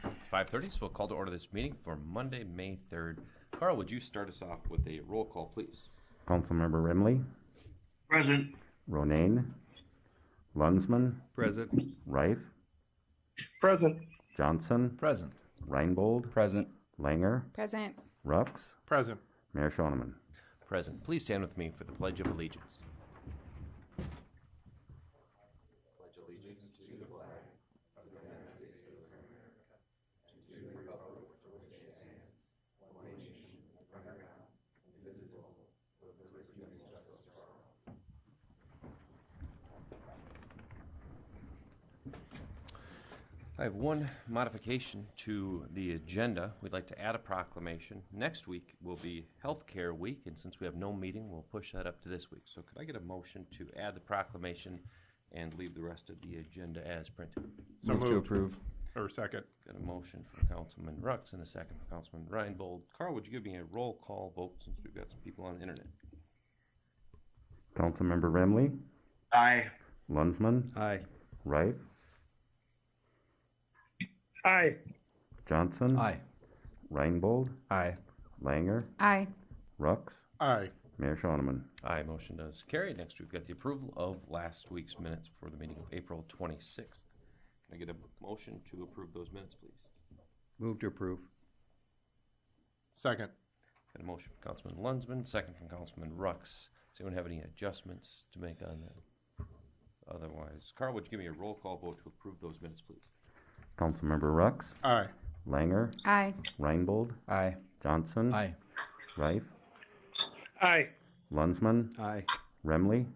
It's 5:30, so we'll call to order this meeting for Monday, May 3rd. Carl, would you start us off with a roll call, please? Councilmember Remley, Present. Ronayne, Lunsman, Present. Reif, Present. Johnson, Present. Reinbold, Present. Langer, Present. Rux, Present. Mayor Schoeneman. Present. Please stand with me for the Pledge of Allegiance. Pledge allegiance to the flag of the United States of America, to the republic for which it stands, one nation, under God, indivisible, with liberty and justice for all. I have one modification to the agenda. We'd like to add a proclamation. Next week will be Healthcare Week, and since we have no meeting, we'll push that up to this week. So could I get a motion to add the proclamation and leave the rest of the agenda as printed? So move to approve. Or second. Got a motion from Councilman Rux and a second from Councilman Reinbold. Carl, would you give me a roll call vote since we've got some people on the internet? Councilmember Remley, Aye. Lunsman, Aye. Reif, Aye. Johnson, Aye. Reinbold, Aye. Langer, Aye. Rux, Aye. Mayor Schoeneman. Aye, motion does carry. Next, we've got the approval of last week's minutes for the meeting of April 26th. Can I get a motion to approve those minutes, please? Move to approve. Second. Got a motion from Councilman Lunsman, second from Councilman Rux. Does anyone have any adjustments to make on that? Otherwise, Carl, would you give me a roll call vote to approve those minutes, please? Councilmember Rux, Aye. Langer, Aye. Reinbold, Aye. Johnson, Aye. Reif, Aye. Lunsman, Aye. Remley,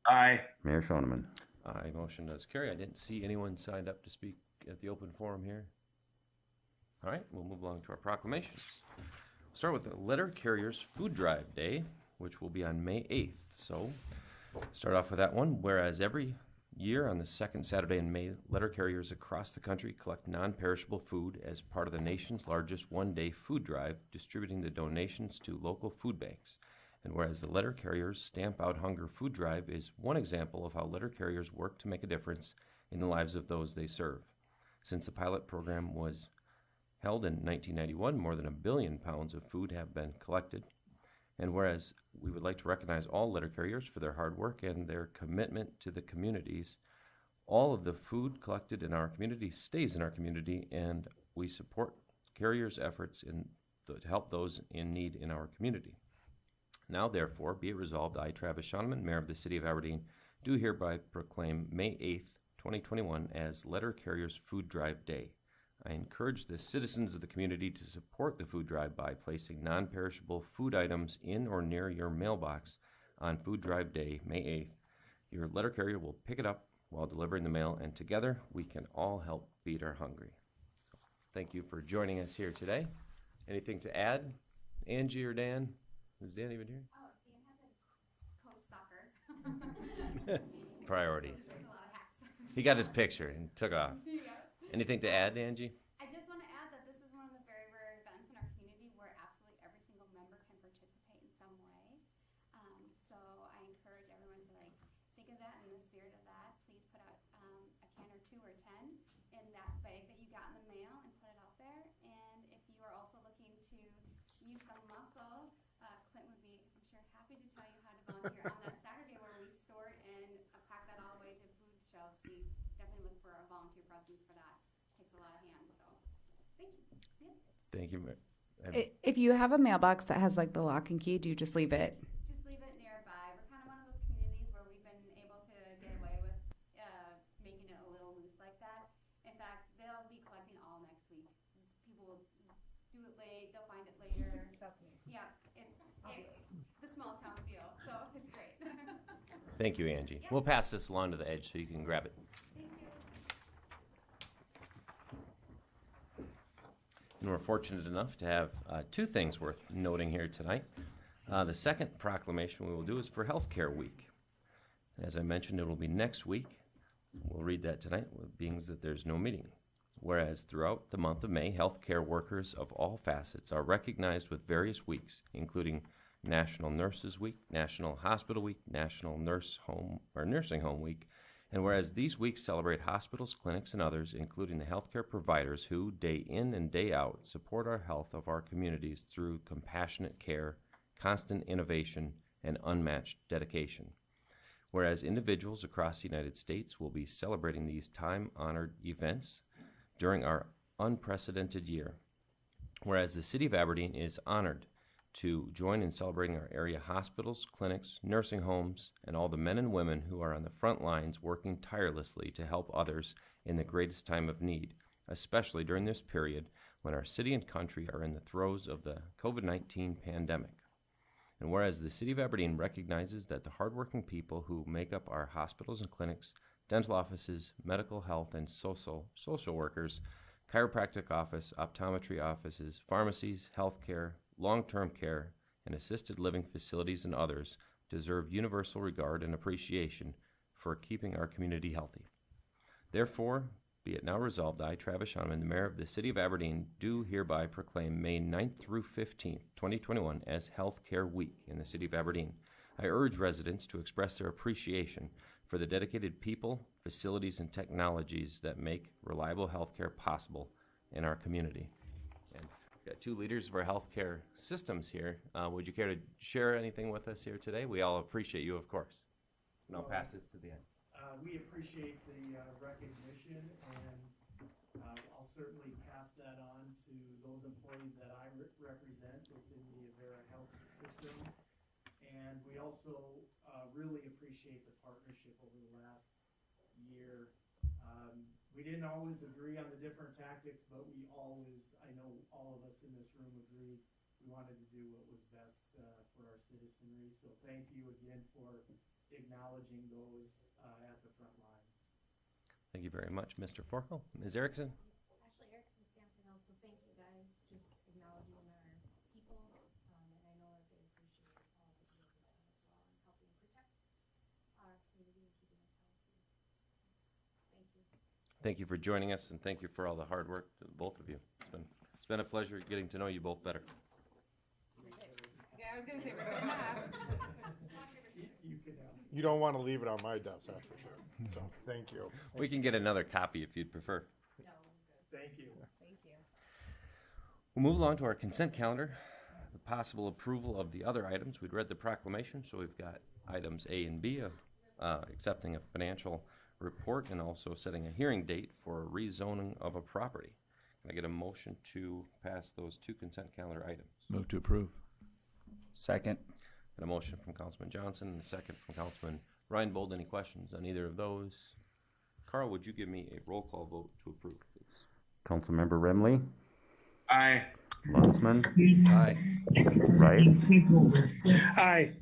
Aye. Mayor Schoeneman. Aye, motion does carry. I didn't see anyone signed up to speak at the open forum here. All right, we'll move along to our proclamations. We'll start with the Letter Carriers Food Drive Day, which will be on May 8th. So, start off with that one. Whereas every year on the second Saturday in May, letter carriers across the country collect non-perishable food as part of the nation's largest one-day food drive, distributing the donations to local food banks. And whereas the Letter Carriers Stamp Out Hunger food drive is one example of how letter carriers work to make a difference in the lives of those they serve. Since the pilot program was held in 1991, more than 1 billion pounds of food have been collected. And whereas we would like to recognize all letter carriers for their hard work and their commitment to the communities, all of the food collected in our community stays in our community, and we support carriers' efforts to help those in need in our community. Now, therefore, be it resolved, I, Travis Schoeneman, Mayor of the City of Aberdeen, do hereby proclaim May 8th, 2021 as Letter Carriers Food Drive Day. I encourage the citizens of the community to support the food drive by placing non-perishable food items in or near your mailbox on Food Drive Day, May 8th. Your letter carrier will pick it up while delivering the mail, and together we can all help feed our hungry. So, thank you for joining us here today. Anything to add, Angie or Dan? Is Dan even here? Oh, Dan had to coach soccer. Priorities. There's a lot of hats. He got his picture and took off. Yeah. Anything to add, Angie? I just want to add that this is one of the very rare events in our community where absolutely every single member can participate in some way. So I encourage everyone to think of that in the spirit of that. Please put out a can or 2 or 10 in that bag that you got in the mail and put it out there. And if you are also looking to use some muscle, Clint would be, I'm sure, happy to tell you how to volunteer on that Saturday where we sort and pack that all the way to food shelves. We definitely look for a volunteer presence for that. Takes a lot of hands, so thank you. Yeah. Thank you. If you have a mailbox that has the lock and key, do you just leave it? Just leave it nearby. We're kind of one of those communities where we've been able to get away with making it a little loose like that. In fact, they'll be collecting all next week. People will do it late. They'll find it later. That's me. Yeah, it's the small town feel, so it's great. Thank you, Angie. Yeah. We'll pass this along to the edge so you can grab it. Thank you. And we're fortunate enough to have 2 things worth noting here tonight. The second proclamation we will do is for Healthcare Week. As I mentioned, it will be next week. We'll read that tonight, being that there's no meeting. Whereas throughout the month of May, healthcare workers of all facets are recognized with various weeks, including National Nurses Week, National Hospital Week, National Nursing Home Week, and whereas these weeks celebrate hospitals, clinics, and others, including the healthcare providers who, day in and day out, support our health of our communities through compassionate care, constant innovation, and unmatched dedication. Whereas individuals across the United States will be celebrating these time-honored events during our unprecedented year. Whereas the City of Aberdeen is honored to join in celebrating our area hospitals, clinics, nursing homes, and all the men and women who are on the front lines working tirelessly to help others in the greatest time of need, especially during this period when our city and country are in the throes of the COVID-19 pandemic. And whereas the City of Aberdeen recognizes that the hardworking people who make up our hospitals and clinics, dental offices, medical health and social workers, chiropractic office, optometry offices, pharmacies, healthcare, long-term care, and assisted living facilities and others deserve universal regard and appreciation for keeping our community healthy. Therefore, be it now resolved, I, Travis Schoeneman, the Mayor of the City of Aberdeen, do hereby proclaim May 9th through 15th, 2021 as Healthcare Week in the City of Aberdeen. I urge residents to express their appreciation for the dedicated people, facilities, and technologies that make reliable healthcare possible in our community. And we've got two leaders of our healthcare systems here. Would you care to share anything with us here today? We all appreciate you, of course. And I'll pass this to the end. We appreciate the recognition, and I'll certainly pass that on to those employees that I represent within the Avera Health System. And we also really appreciate the partnership over the last year. We didn't always agree on the different tactics, but we always, I know all of us in this room agreed, we wanted to do what was best for our citizenry. So thank you again for acknowledging those at the front lines. Thank you very much, Mr. Forkel. Ms. Erickson? Actually, Erickson Stampton also, thank you guys, just acknowledging our people, and I know that they appreciate all that you guys have done as well in helping protect our community and keeping us healthy. So, thank you. Thank you for joining us, and thank you for all the hard work, both of you. It's been a pleasure getting to know you both better. Yeah, I was gonna say we're going to have. You can have. You don't want to leave it on my desk, that's for sure. So, thank you. We can get another copy if you'd prefer. Thank you. Thank you. We'll move along to our consent calendar, the possible approval of the other items. We'd read the proclamation, so we've got items A and B of accepting a financial report and also setting a hearing date for a rezoning of a property. Can I get a motion to pass those two consent calendar items? Move to approve. Second. And a motion from Councilman Johnson and a second from Councilman Reinbold. Any questions on either of those? Carl, would you give me a roll call vote to approve, please? Councilmember Remley, Aye. Lunsman, Aye. Wright, Aye.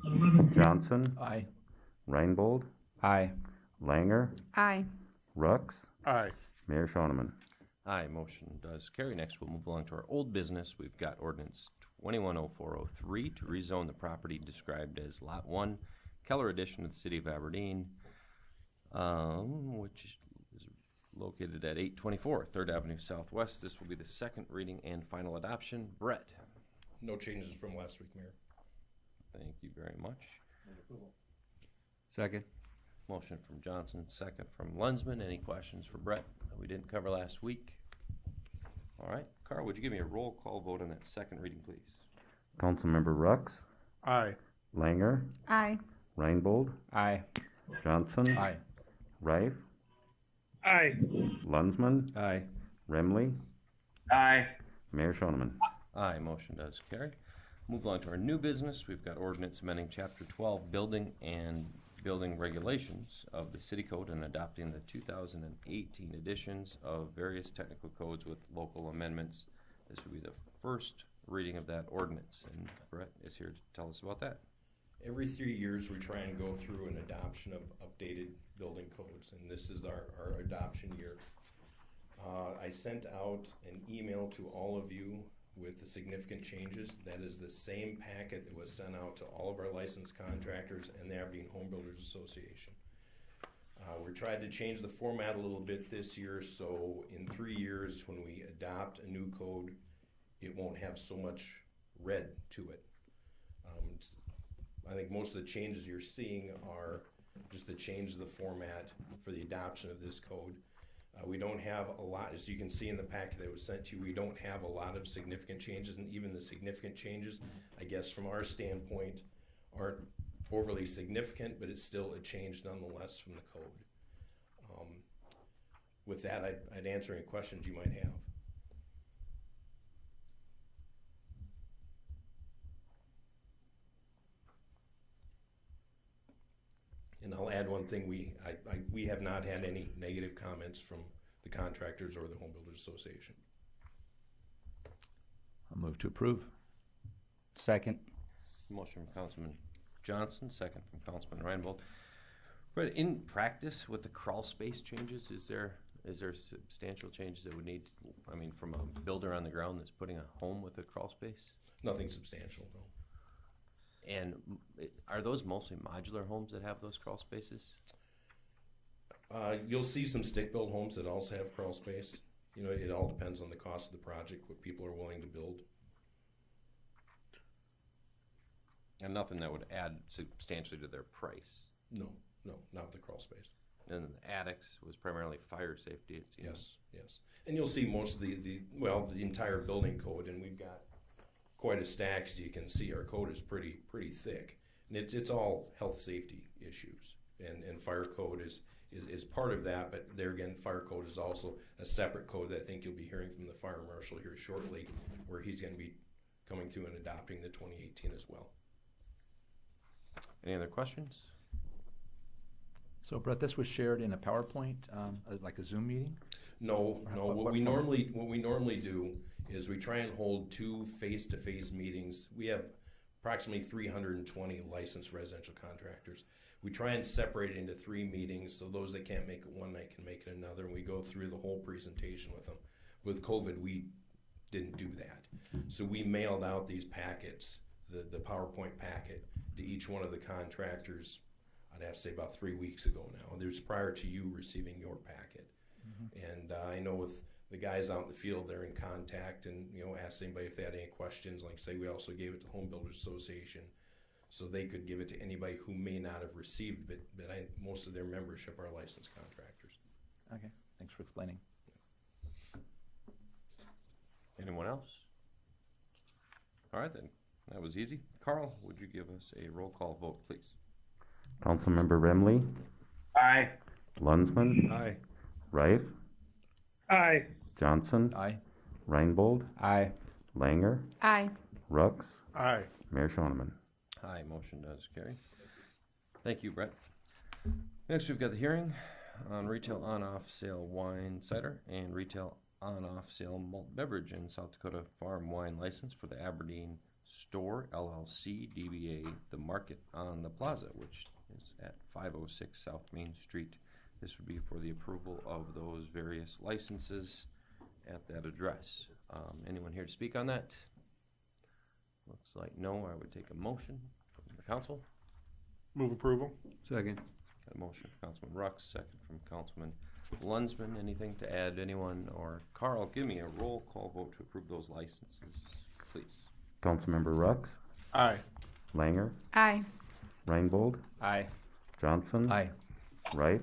Johnson, Aye. Reinbold, Aye. Langer, Aye. Rux, Aye. Mayor Schoeneman. Aye, motion does carry. Next, we'll move along to our old business. We've got ordinance 210403 to rezone the property described as Lot 1, Keller Addition to the City of Aberdeen, which is located at 824 3rd Avenue Southwest. This will be the second reading and final adoption. Brett? No changes from last week, Mayor. Thank you very much. Second. Motion from Johnson, second from Lunsman. Any questions for Brett that we didn't cover last week? All right. Carl, would you give me a roll call vote on that second reading, please? Councilmember Rux, Aye. Langer, Aye. Reinbold, Aye. Johnson, Aye. Reif, Aye. Lunsman, Aye. Remley, Aye. Mayor Schoeneman. Aye, motion does carry. Move along to our new business. We've got ordinance amending Chapter 12, Building and Building Regulations of the City Code and adopting the 2018 editions of various technical codes with local amendments. This will be the first reading of that ordinance, and Brett is here to tell us about that. Every 3 years, we try and go through an adoption of updated building codes, and this is our adoption year. I sent out an email to all of you with the significant changes. That is the same packet that was sent out to all of our licensed contractors and the Aberdeen Home Builders Association. We tried to change the format a little bit this year, so in 3 years, when we adopt a new code, it won't have so much red to it. I think most of the changes you're seeing are just the change of the format for the adoption of this code. We don't have a lot, as you can see in the packet that was sent to you, we don't have a lot of significant changes, and even the significant changes, I guess from our standpoint, aren't overly significant, but it's still a change nonetheless from the code. With that, I'd answer any questions you might have. And I'll add one thing, we have not had any negative comments from the contractors or the Home Builders Association. I'll move to approve. Second. Motion from Councilman Johnson, second from Councilman Reinbold. But in practice, with the crawl space changes, is there substantial changes that would need, I mean, from a builder on the ground that's putting a home with a crawl space? Nothing substantial, no. And are those mostly modular homes that have those crawl spaces? You'll see some stick-built homes that also have crawl space. You know, it all depends on the cost of the project, what people are willing to build. And nothing that would add substantially to their price? No, not with the crawl space. And then the attics was primarily fire safety, it seems. Yes. And you'll see most of the entire building code, and we've got quite a stack, so you can see our code is pretty thick. And it's all health safety issues. And fire code is part of that, but there again, fire code is also a separate code that I think you'll be hearing from the fire marshal here shortly, where he's going to be coming through and adopting the 2018 as well. Any other questions? So Brett, this was shared in a PowerPoint, like a Zoom meeting? No. What What we format? normally do is we try and hold 2 face-to-face meetings. We have approximately 320 licensed residential contractors. We try and separate it into 3 meetings, so those that can't make it one night can make it another, and we go through the whole presentation with them. With COVID, we didn't do that. So we mailed out these packets, the PowerPoint packet, to each one of the contractors, I'd have to say about 3 weeks ago now. It was prior to you receiving your packet. And I know with the guys out in the field, they're in contact and, ask anybody if they had any questions. Like I say, we also gave it to Home Builders Association so they could give it to anybody who may not have received it, but most of their membership are licensed contractors. Okay, thanks for explaining. Anyone else? All right then, that was easy. Carl, would you give us a roll call vote, please? Councilmember Remley, Aye. Lunsman, Aye. Reif, Aye. Johnson, Aye. Reinbold, Aye. Langer, Aye. Rux, Aye. Mayor Schoneman. Aye, motion does carry. Thank you, Brett. Next, we've got the hearing on retail on-off sale wine, cider, and retail on-off sale malt beverage and South Dakota farm wine license for the Aberdeen Store LLC DBA The Market on the Plaza, which is at 506 South Main Street. This would be for the approval of those various licenses at that address. Anyone here to speak on that? Looks like no. I would take a motion from the council. Move approval. Second. Got a motion from Councilman Rux, second from Councilman Lunsman. Anything to add, anyone? Or Carl, give me a roll call vote to approve those licenses, please. Councilmember Rux, Aye. Langer, Aye. Reinbold, Aye. Johnson, Aye. Reif,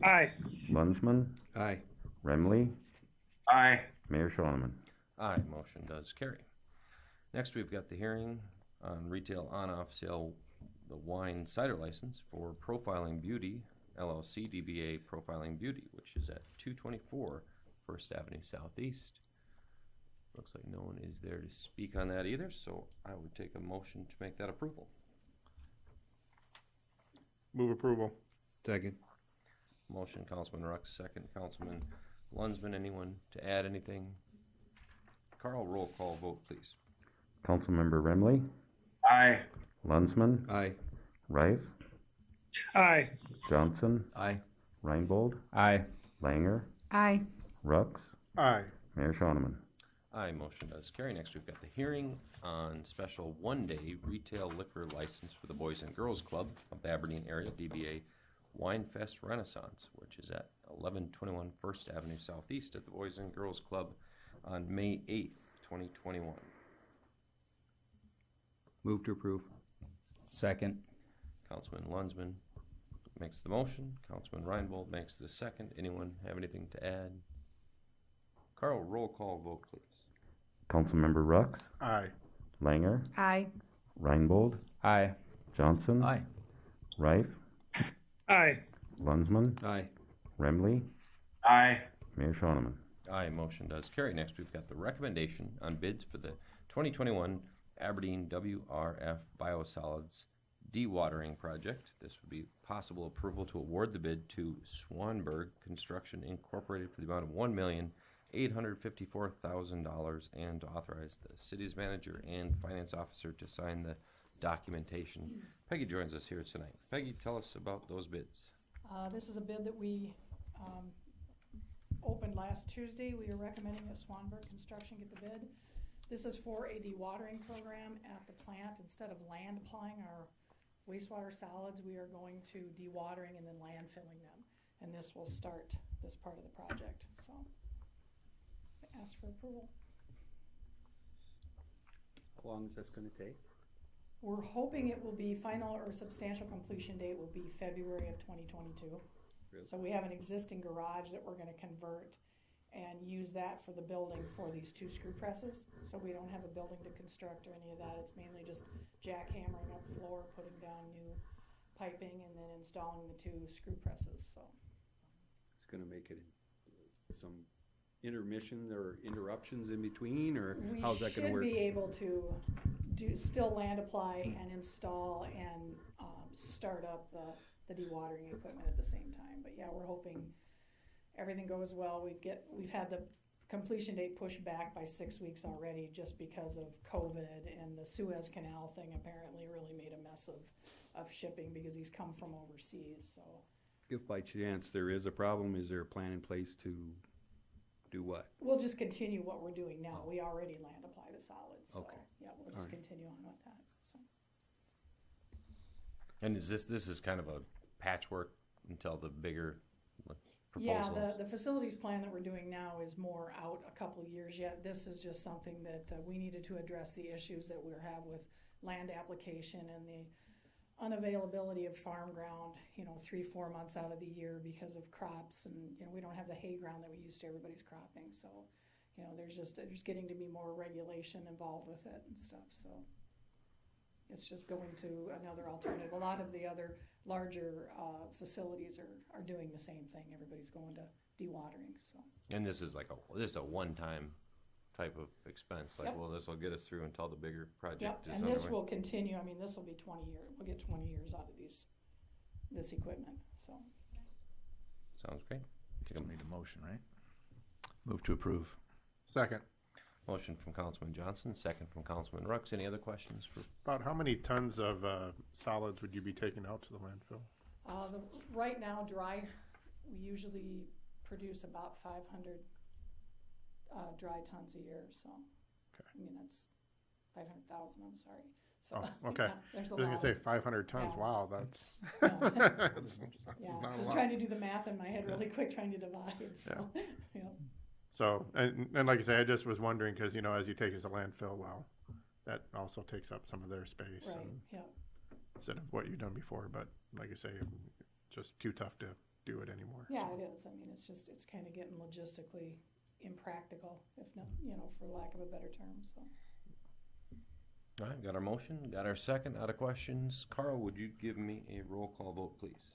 Aye. Lunsman, Aye. Remley, Aye. Mayor Schoneman. Aye, motion does carry. Next, we've got the hearing on retail on-off sale, the wine cider license for Profiling Beauty, LLC DBA Profiling Beauty, which is at 224 First Avenue Southeast. Looks like no one is there to speak on that either, so I would take a motion to make that approval. Move approval. Second. Motion, Councilman Rux, second, Councilman Lunsman. Anyone to add anything? Carl, roll call vote, please. Councilmember Remley, Aye. Lunsman, Aye. Reif, Aye. Johnson, Aye. Reinbold, Aye. Langer, Aye. Rux, Aye. Mayor Schoneman. Aye, motion does carry. Next, we've got the hearing on special one-day retail liquor license for the Boys and Girls Club of the Aberdeen area, DBA Winefest Renaissance, which is at 1121 First Avenue Southeast at the Boys and Girls Club on May 8th, 2021. Move to approve. Second. Councilman Lunsman makes the motion. Councilman Reinbold makes the second. Anyone have anything to add? Carl, roll call vote, please. Councilmember Rux, Aye. Langer, Aye. Reinbold, Aye. Johnson, Aye. Reif, Aye. Lunsman, Aye. Remley, Aye. Mayor Shoneman. Aye, motion does carry. Next, we've got the recommendation on bids for the 2021 Aberdeen WRF Biosolids Dewatering Project. This would be possible approval to award the bid to Swanberg Construction Incorporated for the amount of $1,854,000 and to authorize the city's manager and finance officer to sign the documentation. Peggy joins us here tonight. Peggy, tell us about those bids. This is a bid that we opened last Tuesday. We are recommending that Swanberg Construction get the bid. This is for a dewatering program at the plant. Instead of land applying our wastewater solids, we are going to dewatering and then landfilling them. And this will start this part of the project. So I ask for approval. How long is this gonna take? We're hoping it will be final or substantial completion date will be February of 2022. Really? So we have an existing garage that we're gonna convert and use that for the building for these 2 screw presses. So we don't have a building to construct or any of that. It's mainly just jackhammering up floor, putting down new piping, and then installing the 2 screw presses, so. It's gonna make it some intermission or interruptions in between, or how's that gonna work? We should be able to still land apply and install and start up the dewatering equipment at the same time. But yeah, we're hoping everything goes well. We've had the completion date pushed back by 6 weeks already just because of COVID, and the Suez Canal thing apparently really made a mess of shipping because he's come from overseas, so. If by chance there is a problem, is there a plan in place to do what? We'll just continue what we're doing now. We already land apply the solids, so, Okay. yeah, we'll just continue on with that, so. And is this is kind of a patchwork until the bigger proposals? Yeah, the facilities plan that we're doing now is more out a couple of years yet. This is just something that we needed to address the issues that we have with land application and the unavailability of farm ground, 3-4 months out of the year because of crops, and we don't have the hay ground that we used to. Everybody's cropping, so there's getting to be more regulation involved with it and stuff. So it's just going to another alternative. A lot of the other larger facilities are doing the same thing. Everybody's going to dewatering. So. And this is like a one-time type of expense. Like, Yep. well, this will get us through until the bigger project Yep, is and underway. this will continue. I mean, this will be 20 years. We'll get 20 years out of this equipment. So. Sounds great. Take a Don't need a motion, right? Move to approve. Second. motion from Councilman Johnson, second from Councilman Rux. Any other questions for? About how many tons of solids would you be taking out to the landfill? Right now, dry, we usually produce about 500 dry tons a year, so. Okay. I mean, that's 500,000, I'm sorry. So, Oh, okay. yeah, there's a I was lot gonna of- say 500 tons. Yeah. Wow, that's. Yeah. that's Yeah, not a just lot. trying to do the math in my head really quick, trying to divide, so, yeah. So, and like I say, I just was wondering, because, you know, as you take it to landfill, well, that also takes up some of their space. Right, and yeah. instead of what you've done before, but like you say, just too tough to do it anymore. Yeah, so. it is. I mean, it's kind of getting logistically impractical, if not, for lack of a better term, so. All right, got our motion, got our second. Out of questions. Carl, would you give me a roll call vote, please?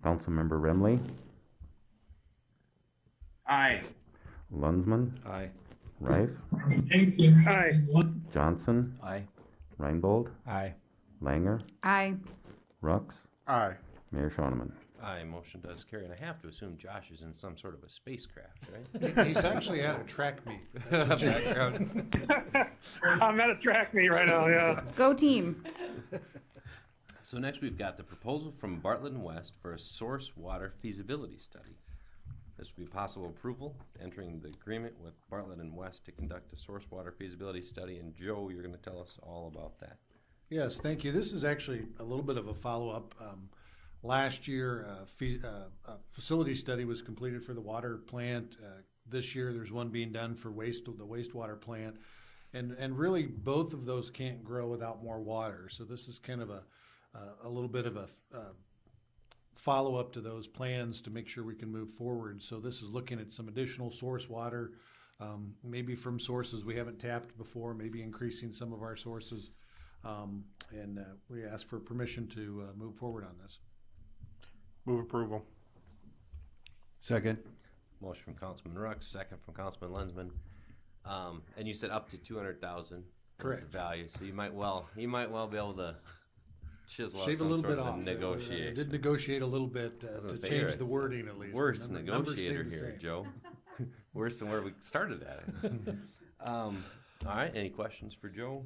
Councilmember Remley, Aye. Lunsman, Aye. Reif, Aye. Johnson, Aye. Reinbold, Aye. Langer, Aye. Rux, Aye. Mayor Shoneman. Aye, motion does carry, and I have to assume Josh is in some sort of a spacecraft, right? He's actually at a track meet. Background. I'm at a track meet right now, yeah. Go team. So next we've got the proposal from Bartlett and West for a source water feasibility study. This would be possible approval, entering the agreement with Bartlett and West to conduct a source water feasibility study. And Joe, you're going to tell us all about that. Yes, thank you. This is actually a little bit of a follow-up. Last year, a facility study was completed for the water plant. This year, there's one being done for the wastewater plant. and really both of those can't grow without more water. So this is kind of a little bit of a follow up to those plans to make sure we can move forward. So this is looking at some additional source water, maybe from sources we haven't tapped before, maybe increasing some of our sources. And we ask for permission to move forward on this. Move approval. Second. Motion from Councilman Rux, second from Councilman Lensman. And you said up to 200,000. Correct. Is the value, so you might well be able to chisel out Shave a some little sort bit of a off. I negotiation. did negotiate a little bit was to gonna say, change you're the wording at least. Worst The numbers stayed negotiator the here, same. Joe. Worse than where we started at. All right, any questions for Joe?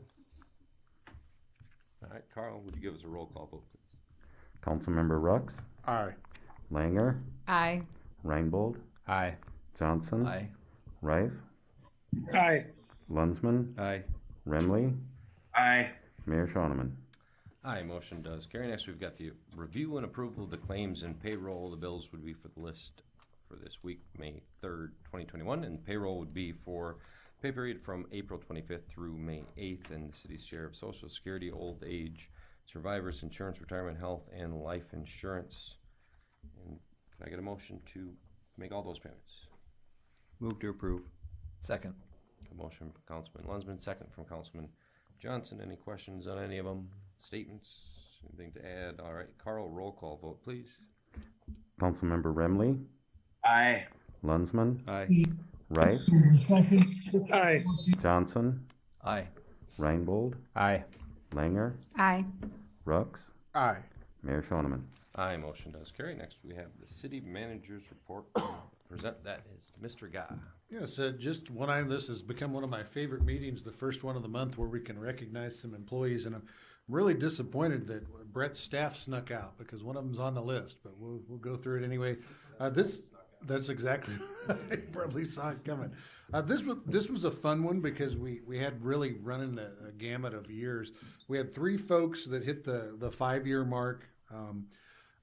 All right, Carl, would you give us a roll call vote, please? Councilmember Rux, Aye. Langer, Aye. Reinbold, Aye. Johnson, Aye. Reif, Aye. Lunsman, Aye. Remley, Aye. Mayor Shoneman. Aye, motion does carry. Next, we've got the review and approval of the claims and payroll. The bills would be for the list for this week, May 3rd, 2021, and payroll would be for pay period from April 25th through May 8th, and the city's share of Social Security, old age, survivors insurance, retirement, health, and life insurance. And can I get a motion to make all those payments? Move to approve. Second. A motion from Councilman Lunsman, second from Councilman Johnson. Any questions on any of them? Statements? Anything to add? All right, Carl, roll call vote, please. Councilmember Remley, Aye. Lunsman, Aye. Reif, Aye. Johnson, Aye. Reinbold, Aye. Langer, Aye. Rux, Aye. Mayor Shoneman. Aye, motion does carry. Next, we have the city manager's report. Present that is Mr. Guy. Yes, just one item. This has become one of my favorite meetings, the first one of the month where we can recognize some employees. And I'm really disappointed that Brett's staff snuck out because one of them's on the list, but we'll go through it anyway. That's exactly, you probably saw it coming. This was a fun one because we had really running a gamut of years. We had three folks that hit the 5-year mark.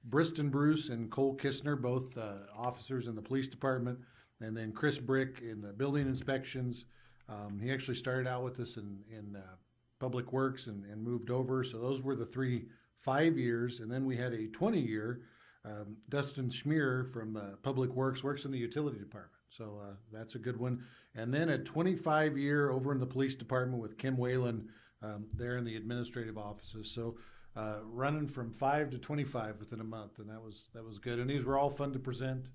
Briston Bruce and Cole Kistner, both officers in the police department, and then Chris Brick in the building inspections. He actually started out with us in Public Works and moved over. So those were the 5 years. And then we had a 20-year, Dustin Schmier from Public Works, works in the utility department. So that's a good one. And then a 25-year over in the police department with Kim Whalen there in the administrative offices. So running from 5 to 25 within a month, and that was good. And these were all fun to present.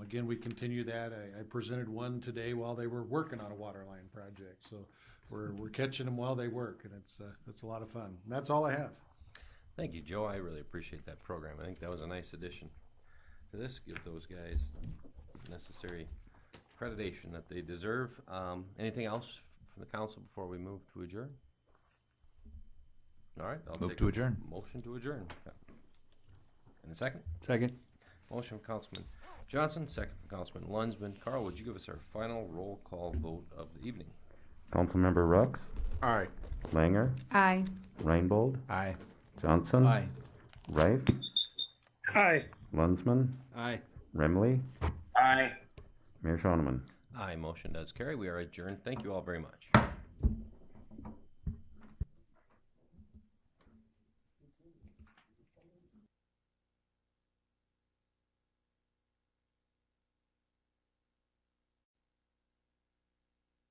Again, we continue that. I presented one today while they were working on a water line project. So we're catching them while they work, and it's a lot of fun. And that's all I have. Thank you, Joe. I really appreciate that program. I think that was a nice addition to this. Give those guys the necessary accreditation that they deserve. Anything else from the council before we move to adjourn? All right. I'll Move take to a adjourn. Motion to adjourn. In a second. Second. Motion from Councilman Johnson, second from Councilman Lunsman. Carl, would you give us our final roll call vote of the evening? Councilmember Rux, Aye. Langer, Aye. Reinbold, Aye. Johnson, Aye. Reif, Aye. Lunsman, Aye. Remley, Aye. Mayor Shoneman. Aye, motion does carry. We are adjourned. Thank you all very much.